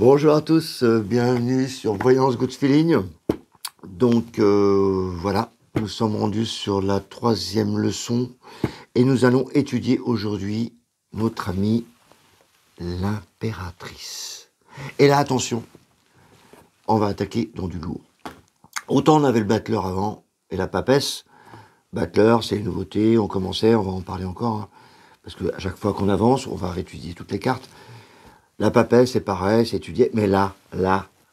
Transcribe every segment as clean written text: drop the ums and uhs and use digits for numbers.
Bonjour à tous, bienvenue sur Voyance Good Feeling. Donc voilà, nous sommes rendus sur la 3e leçon et nous allons étudier aujourd'hui notre amie l'impératrice. Et là, attention, on va attaquer dans du lourd. Autant on avait le battleur avant et la papesse. Battleur, c'est une nouveauté, on commençait, on va en parler encore, hein, parce qu'à chaque fois qu'on avance, on va réétudier toutes les cartes. La papesse, c'est pareil, c'est étudié, mais là,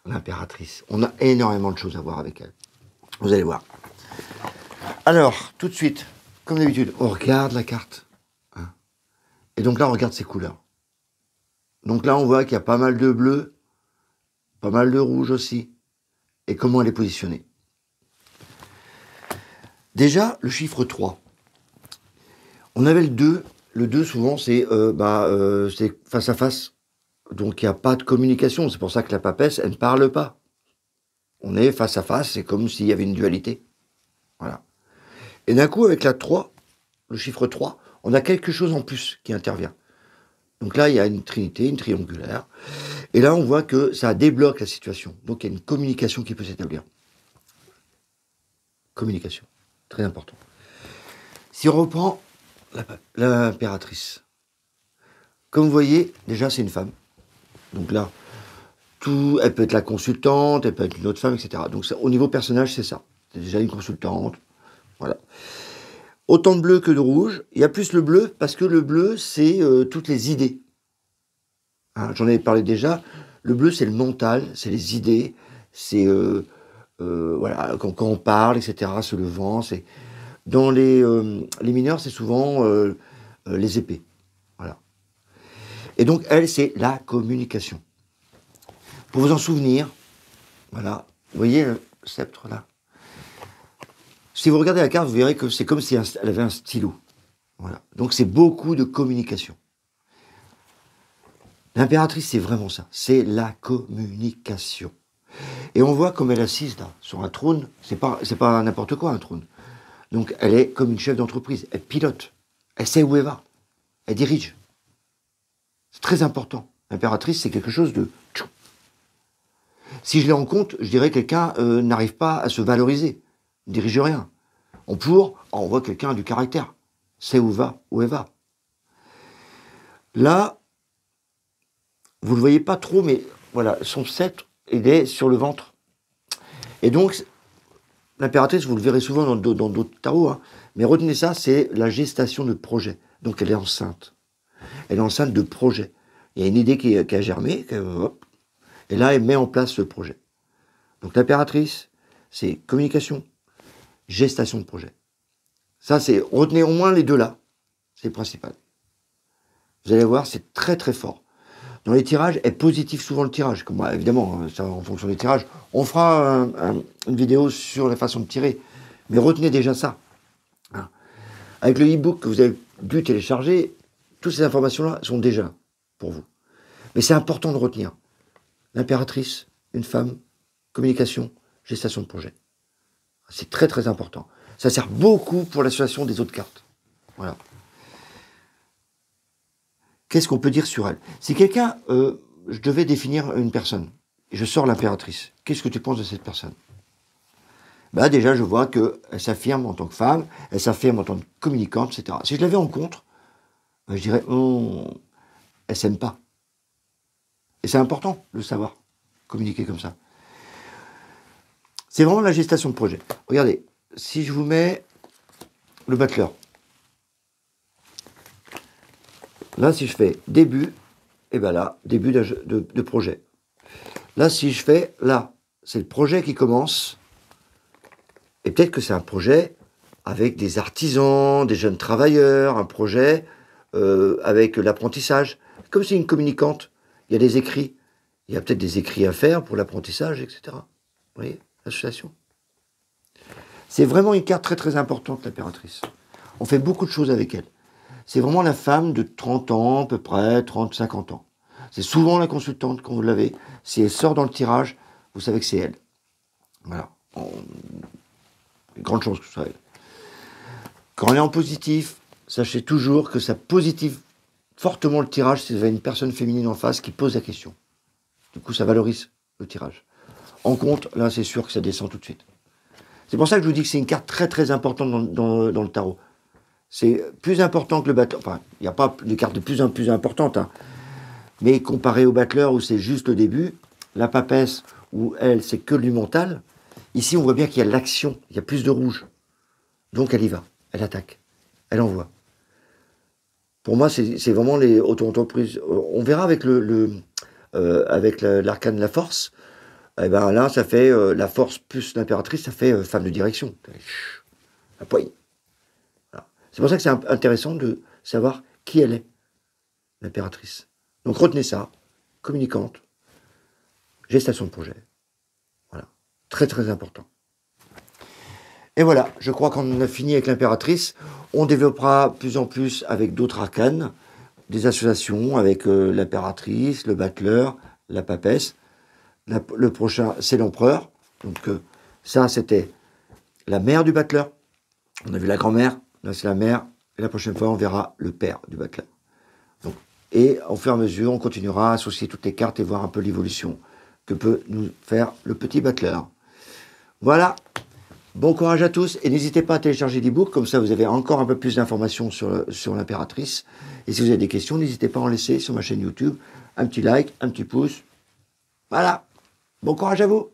l'impératrice, on a énormément de choses à voir avec elle. Vous allez voir. Alors, tout de suite, comme d'habitude, on regarde la carte. Hein, et donc là, on regarde ses couleurs. Donc là, on voit qu'il y a pas mal de bleu, pas mal de rouge aussi. Et comment elle est positionnée. Déjà, le chiffre 3. On avait le 2. Le 2, souvent, c'est face à face. Donc, il n'y a pas de communication. C'est pour ça que la papesse, elle ne parle pas. On est face à face. C'est comme s'il y avait une dualité. Voilà. Et d'un coup, avec la 3, le chiffre 3, on a quelque chose en plus qui intervient. Donc là, il y a une trinité, une triangulaire. Et là, on voit que ça débloque la situation. Donc, il y a une communication qui peut s'établir. Communication. Très important. Si on reprend l'impératrice, comme vous voyez, déjà, c'est une femme. Donc là, elle peut être la consultante, elle peut être une autre femme, etc. Donc au niveau personnage, c'est ça. C'est déjà une consultante. Voilà. Autant de bleu que de rouge. Il y a plus le bleu, parce que le bleu, c'est toutes les idées. Hein, j'en avais parlé déjà. Le bleu, c'est le mental, c'est les idées, c'est voilà, quand on parle, etc., se levant. Dans les mineurs, c'est souvent les épées. Voilà. Et donc, elle, c'est la communication. Pour vous en souvenir, voilà, vous voyez le sceptre là. Si vous regardez la carte, vous verrez que c'est comme si elle avait un stylo. Voilà. Donc, c'est beaucoup de communication. L'impératrice, c'est vraiment ça. C'est la communication. Et on voit comme elle est assise là, sur un trône. C'est pas n'importe quoi, un trône. Donc, elle est comme une chef d'entreprise. Elle pilote. Elle sait où elle va. Elle dirige. C'est très important. L'impératrice, c'est quelque chose de... Si je l'ai en compte, je dirais que quelqu'un n'arrive pas à se valoriser. Ne dirige rien. On voit quelqu'un du caractère. Sait où elle va. Là, vous le voyez pas trop, mais voilà, son sceptre, il est sur le ventre. Et donc, l'impératrice, vous le verrez souvent dans d'autres tarots, hein, mais retenez ça, c'est la gestation de projet. Donc, elle est enceinte. Elle est enceinte de projet. Il y a une idée qui a germé, et là, elle met en place ce projet. Donc, l'impératrice, c'est communication, gestation de projet. Ça, retenez au moins les deux là. C'est le principal. Vous allez voir, c'est très très fort. Dans les tirages, est positif souvent le tirage. Comme, évidemment, ça, en fonction des tirages. On fera une vidéo sur la façon de tirer. Mais retenez déjà ça. Hein. Avec le e-book que vous avez dû télécharger, toutes ces informations-là sont déjà pour vous. Mais c'est important de retenir. L'impératrice, une femme, communication, gestation de projet. C'est très très important. Ça sert beaucoup pour l'association des autres cartes. Voilà. Qu'est-ce qu'on peut dire sur elle? Si quelqu'un, je devais définir une personne, et je sors l'impératrice, qu'est-ce que tu penses de cette personne? Bah déjà, je vois qu'elle s'affirme en tant que femme, elle s'affirme en tant que communicante, etc. Si je l'avais en contre, bah, je dirais, elle s'aime pas. Et c'est important de le savoir, communiquer comme ça. C'est vraiment la gestation de projet. Regardez, si je vous mets le battleur, là, si je fais début, et bien là, début de projet. Là, si je fais, là, c'est le projet qui commence. Et peut-être que c'est un projet avec des artisans, des jeunes travailleurs, un projet avec l'apprentissage. Comme c'est une communicante, il y a des écrits. Il y a peut-être des écrits à faire pour l'apprentissage, etc. Vous voyez, l'association. C'est vraiment une carte très très importante, l'impératrice. On fait beaucoup de choses avec elle. C'est vraiment la femme de 30 ans, à peu près, 30-50 ans. C'est souvent la consultante quand vous l'avez. Si elle sort dans le tirage, vous savez que c'est elle. Voilà. Une grande chance que ce soit elle. Quand elle est en positif, sachez toujours que ça positive fortement le tirage si vous avez une personne féminine en face qui pose la question. Du coup, ça valorise le tirage. En compte, là, c'est sûr que ça descend tout de suite. C'est pour ça que je vous dis que c'est une carte très très importante dans le tarot. C'est plus important que le battleur. Enfin, il n'y a pas de cartes de plus en plus importantes, hein. Mais comparé au battleur où c'est juste le début, la papesse où elle, c'est que du mental, ici on voit bien qu'il y a l'action, il y a plus de rouge. Donc elle y va, elle attaque, elle envoie. Pour moi, c'est vraiment les auto-entreprises. On verra avec avec l'arcane de la force. Eh ben là, ça fait la force plus l'impératrice, ça fait femme de direction. La poigne. Voilà. C'est pour ça que c'est intéressant de savoir qui elle est, l'impératrice. Donc retenez ça, communicante, gestation de projet. Voilà. Très très important. Et voilà, je crois qu'on a fini avec l'impératrice. On développera plus en plus avec d'autres arcanes, des associations avec l'impératrice, le battleur, la papesse. Le prochain, c'est l'empereur. Donc ça, c'était la mère du battleur. On a vu la grand-mère, là c'est la mère. Et la prochaine fois, on verra le père du battleur. Donc, et au fur et à mesure, on continuera à associer toutes les cartes et voir un peu l'évolution que peut nous faire le petit battleur. Voilà. Bon courage à tous et n'hésitez pas à télécharger l'e-book, comme ça vous avez encore un peu plus d'informations sur l'impératrice. Et si vous avez des questions, n'hésitez pas à en laisser sur ma chaîne YouTube. Un petit like, un petit pouce. Voilà. Bon courage à vous.